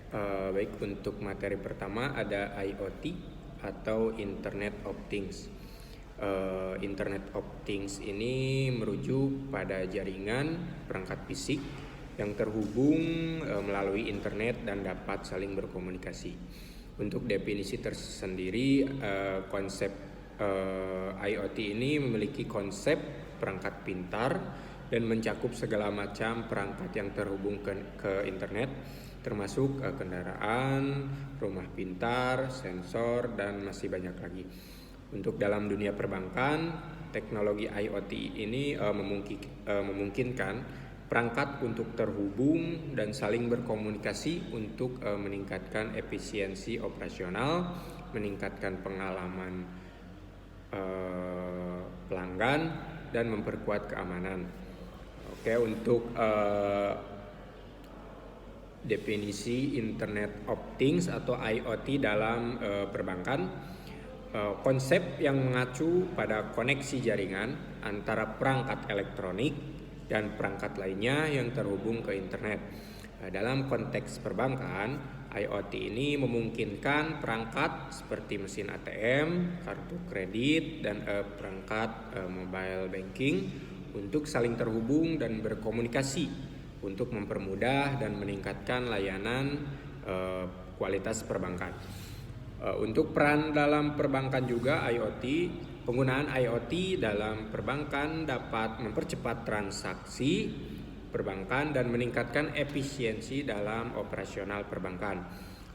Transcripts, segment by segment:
Baik, untuk materi pertama ada IoT atau Internet of Things. Internet of Things ini merujuk pada jaringan perangkat fisik yang terhubung melalui internet dan dapat saling berkomunikasi. Untuk definisi tersendiri, konsep IoT ini memiliki konsep perangkat pintar dan mencakup segala macam perangkat yang terhubung ke internet, termasuk kendaraan, rumah pintar, sensor, dan masih banyak lagi. Untuk dalam dunia perbankan, teknologi IoT ini memungkinkan perangkat untuk terhubung dan saling berkomunikasi untuk meningkatkan efisiensi operasional, meningkatkan pengalaman pelanggan, dan memperkuat keamanan. Oke, untuk definisi Internet of Things atau IoT dalam perbankan, konsep yang mengacu pada koneksi jaringan antara perangkat elektronik dan perangkat lainnya yang terhubung ke internet. Dalam konteks perbankan, IoT ini memungkinkan perangkat seperti mesin ATM, kartu kredit, dan perangkat mobile banking untuk saling terhubung dan berkomunikasi untuk mempermudah dan meningkatkan layanan kualitas perbankan. Untuk peran dalam perbankan juga penggunaan IoT dalam perbankan dapat mempercepat transaksi perbankan dan meningkatkan efisiensi dalam operasional perbankan.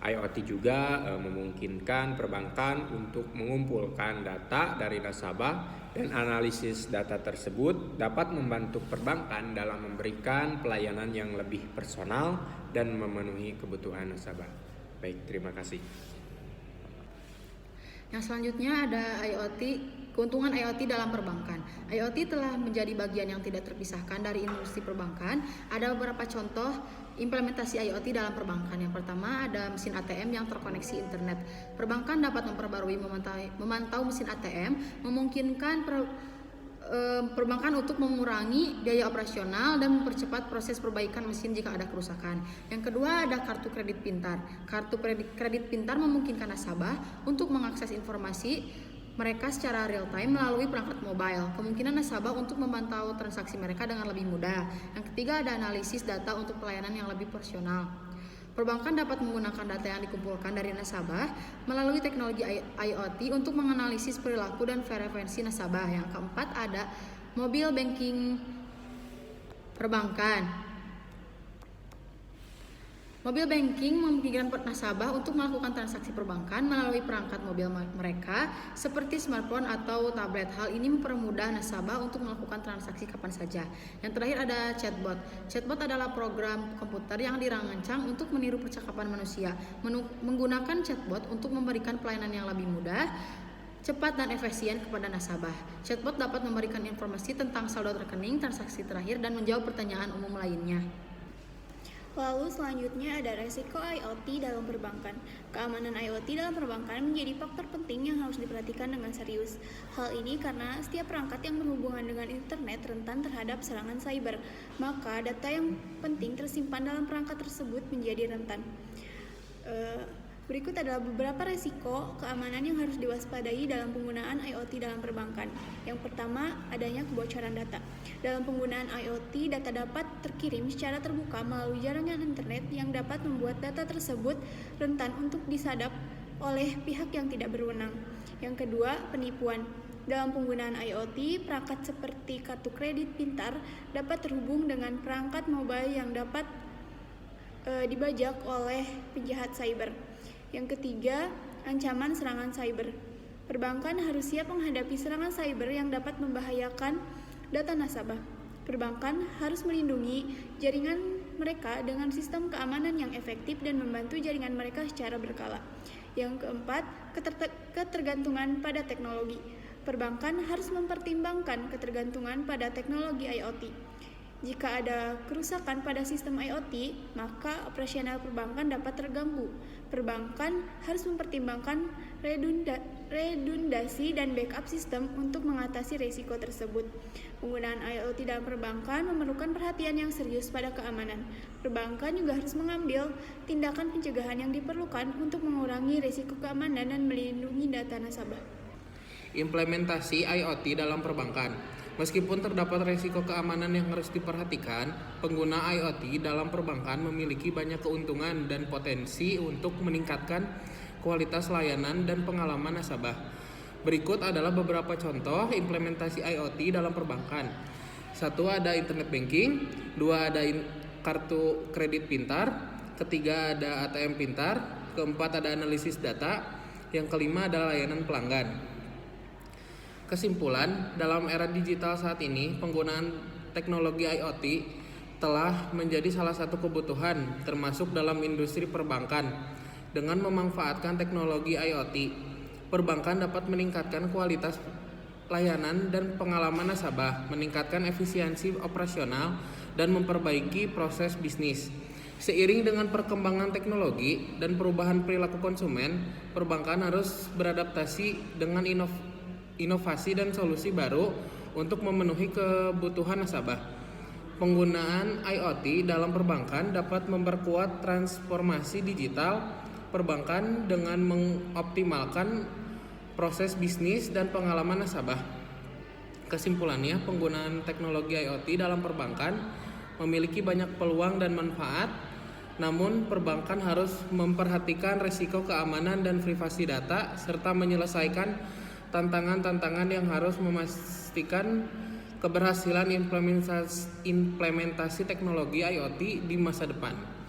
IoT juga memungkinkan perbankan untuk mengumpulkan data dari nasabah, dan analisis data tersebut dapat membantu perbankan dalam memberikan pelayanan yang lebih personal dan memenuhi kebutuhan nasabah. Baik, terima kasih. Yang selanjutnya ada IoT, keuntungan IoT dalam perbankan. IoT telah menjadi bagian yang tidak terpisahkan dari industri perbankan. Ada beberapa contoh implementasi IoT dalam perbankan. Yang pertama ada mesin ATM yang terkoneksi internet. Perbankan dapat memperbarui memantau mesin ATM, memungkinkan perbankan untuk mengurangi biaya operasional dan mempercepat proses perbaikan mesin jika ada kerusakan. Yang kedua ada kartu kredit pintar. Kartu kredit pintar memungkinkan nasabah untuk mengakses informasi mereka secara real time melalui perangkat mobile. Kemungkinan nasabah untuk memantau transaksi mereka dengan lebih mudah. Yang ketiga ada analisis data untuk pelayanan yang lebih profesional. Perbankan dapat menggunakan data yang dikumpulkan dari nasabah melalui teknologi IoT untuk menganalisis perilaku dan preferensi nasabah. Yang keempat ada mobile banking perbankan. Mobile banking memungkinkan nasabah untuk melakukan transaksi perbankan melalui perangkat mobil mereka seperti smartphone atau tablet. Hal ini mempermudah nasabah untuk melakukan transaksi kapan saja. Yang terakhir ada chatbot. Chatbot adalah program komputer yang dirancang untuk meniru percakapan manusia. Menggunakan chatbot untuk memberikan pelayanan yang lebih mudah, cepat dan efisien kepada nasabah. Chatbot dapat memberikan informasi tentang saldo rekening, transaksi terakhir, dan menjawab pertanyaan umum lainnya. Lalu selanjutnya ada resiko IoT dalam perbankan. Keamanan IoT dalam perbankan menjadi faktor penting yang harus diperhatikan dengan serius. Hal ini karena setiap perangkat yang berhubungan dengan internet rentan terhadap serangan cyber. Maka data yang penting tersimpan dalam perangkat tersebut menjadi rentan. Berikut adalah beberapa resiko keamanan yang harus diwaspadai dalam penggunaan IoT dalam perbankan. Yang pertama, adanya kebocoran data. Dalam penggunaan IoT, data dapat terkirim secara terbuka melalui jaringan internet yang dapat membuat data tersebut rentan untuk disadap oleh pihak yang tidak berwenang. Yang kedua, penipuan. Dalam penggunaan IoT, perangkat seperti kartu kredit pintar dapat terhubung dengan perangkat mobile yang dapat dibajak oleh penjahat cyber. Yang ketiga, ancaman serangan cyber. Perbankan harus siap menghadapi serangan cyber yang dapat membahayakan data nasabah. Perbankan harus melindungi jaringan mereka dengan sistem keamanan yang efektif dan membantu jaringan mereka secara berkala. Yang keempat, ketergantungan pada teknologi. Perbankan harus mempertimbangkan ketergantungan pada teknologi IoT. Jika ada kerusakan pada sistem IoT, maka operasional perbankan dapat terganggu. Perbankan harus mempertimbangkan redundasi dan backup sistem untuk mengatasi risiko tersebut. Penggunaan IoT dalam perbankan memerlukan perhatian yang serius pada keamanan. Perbankan juga harus mengambil tindakan pencegahan yang diperlukan untuk mengurangi risiko keamanan dan melindungi data nasabah. Implementasi IoT dalam perbankan. Meskipun terdapat risiko keamanan yang harus diperhatikan, pengguna IoT dalam perbankan memiliki banyak keuntungan dan potensi untuk meningkatkan kualitas layanan dan pengalaman nasabah. Berikut adalah beberapa contoh implementasi IoT dalam perbankan. 1. Ada internet banking. 2. Ada kartu kredit pintar. 3. Ada ATM pintar. 4. Ada analisis data. Yang 5. adalah layanan pelanggan. Kesimpulan, dalam era digital saat ini, penggunaan teknologi IoT telah menjadi salah satu kebutuhan, termasuk dalam industri perbankan. Dengan memanfaatkan teknologi IoT, perbankan dapat meningkatkan kualitas layanan dan pengalaman nasabah, meningkatkan efisiensi operasional, dan memperbaiki proses bisnis. Seiring dengan perkembangan teknologi dan perubahan perilaku konsumen, perbankan harus beradaptasi dengan inovasi dan solusi baru untuk memenuhi kebutuhan nasabah. Penggunaan IoT dalam perbankan dapat memperkuat transformasi digital perbankan dengan mengoptimalkan proses bisnis dan pengalaman nasabah. Kesimpulannya, penggunaan teknologi IoT dalam perbankan memiliki banyak peluang dan manfaat, namun perbankan harus memperhatikan risiko keamanan dan privasi data serta menyelesaikan tantangan-tantangan yang harus memastikan keberhasilan implementasi teknologi IoT di masa depan.